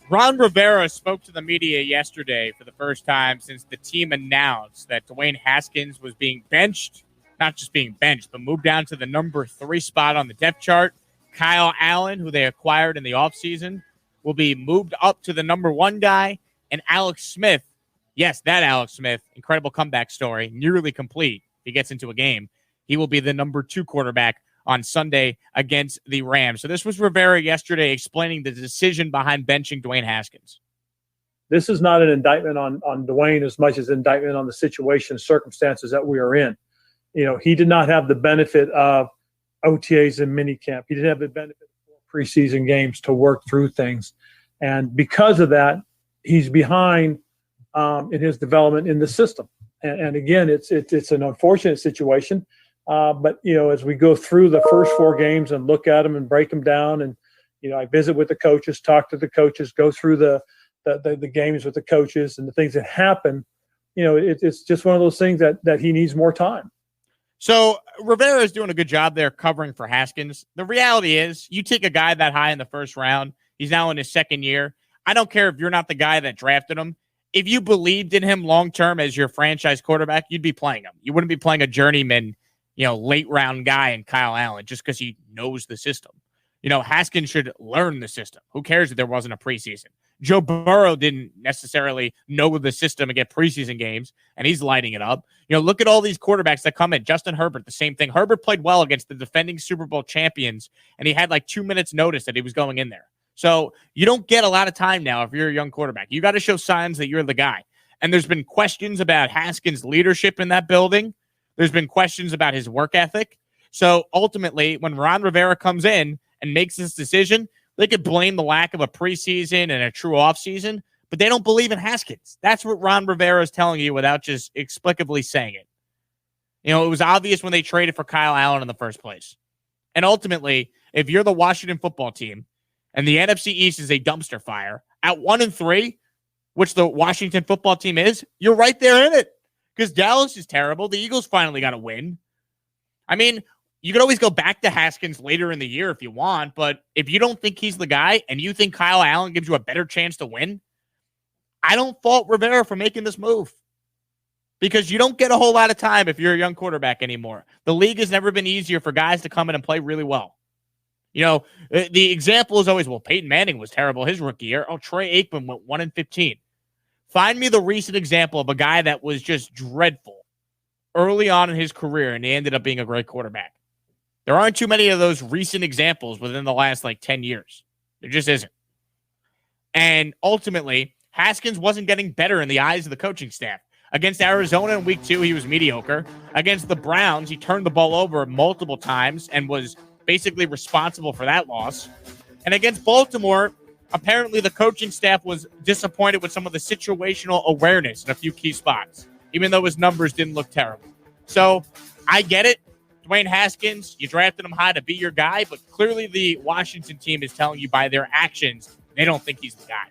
Ron Rivera spoke to the media yesterday for the first time since the team announced that Dwayne Haskins was being benched, not just being benched, but moved down to the number 3 spot on the depth chart. Kyle Allen, who they acquired in the offseason, will be moved up to the number 1 guy. And Alex Smith, yes, that Alex Smith, incredible comeback story, nearly complete. If he gets into a game, he will be the number 2 quarterback on Sunday against the Rams. So this was Rivera yesterday explaining the decision behind benching Dwayne Haskins. This is not an indictment on Dwayne as much as an indictment on the situation, circumstances that we are in. You know, he did not have the benefit of OTAs and minicamp. He didn't have the benefit of preseason games to work through things. And because of that, he's behind in his development in the system. And again, it's an unfortunate situation. But, you know, as we go through the first 4 games and look at them and break them down, and, you know, I visit with the coaches, talk to the coaches, go through the games with the coaches and the things that happen, you know, it's just one of those things that he needs more time. So Rivera is doing a good job there covering for Haskins. The reality is you take a guy that high in the first round, he's now in his 2nd year. I don't care if you're not the guy that drafted him. If you believed in him long-term as your franchise quarterback, you'd be playing him. You wouldn't be playing a journeyman, you know, late round guy in Kyle Allen just because he knows the system. You know, Haskins should learn the system. Who cares if there wasn't a preseason? Joe Burrow didn't necessarily know the system and get preseason games, and he's lighting it up. You know, look at all these quarterbacks that come in. Justin Herbert, the same thing. Herbert played well against the defending Super Bowl champions, and he had like 2 minutes notice that he was going in there. So you don't get a lot of time now if you're a young quarterback. You got to show signs that you're the guy. And there's been questions about Haskins' leadership in that building. There's been questions about his work ethic. So ultimately, when Ron Rivera comes in and makes this decision, they could blame the lack of a preseason and a true offseason, but they don't believe in Haskins. That's what Ron Rivera is telling you without just explicably saying it. You know, it was obvious when they traded for Kyle Allen in the first place. And ultimately, if you're the Washington football team and the NFC East is a dumpster fire, at 1-3, which the Washington football team is, you're right there in it. Because Dallas is terrible. The Eagles finally got a win. I mean, you could always go back to Haskins later in the year if you want, but if you don't think he's the guy and you think Kyle Allen gives you a better chance to win, I don't fault Rivera for making this move. Because you don't get a whole lot of time if you're a young quarterback anymore. The league has never been easier for guys to come in and play really well. You know, the example is always, well, Peyton Manning was terrible his rookie year. Oh, Troy Aikman went 1-15. Find me the recent example of a guy that was just dreadful early on in his career and he ended up being a great quarterback. There aren't too many of those recent examples within the last, 10 years. There just isn't. And ultimately, Haskins wasn't getting better in the eyes of the coaching staff. Against Arizona in week 2, he was mediocre. Against the Browns, he turned the ball over multiple times and was basically responsible for that loss. And against Baltimore, apparently the coaching staff was disappointed with some of the situational awareness in a few key spots, even though his numbers didn't look terrible. So I get it. Dwayne Haskins, you drafted him high to be your guy, but clearly the Washington team is telling you by their actions they don't think he's the guy.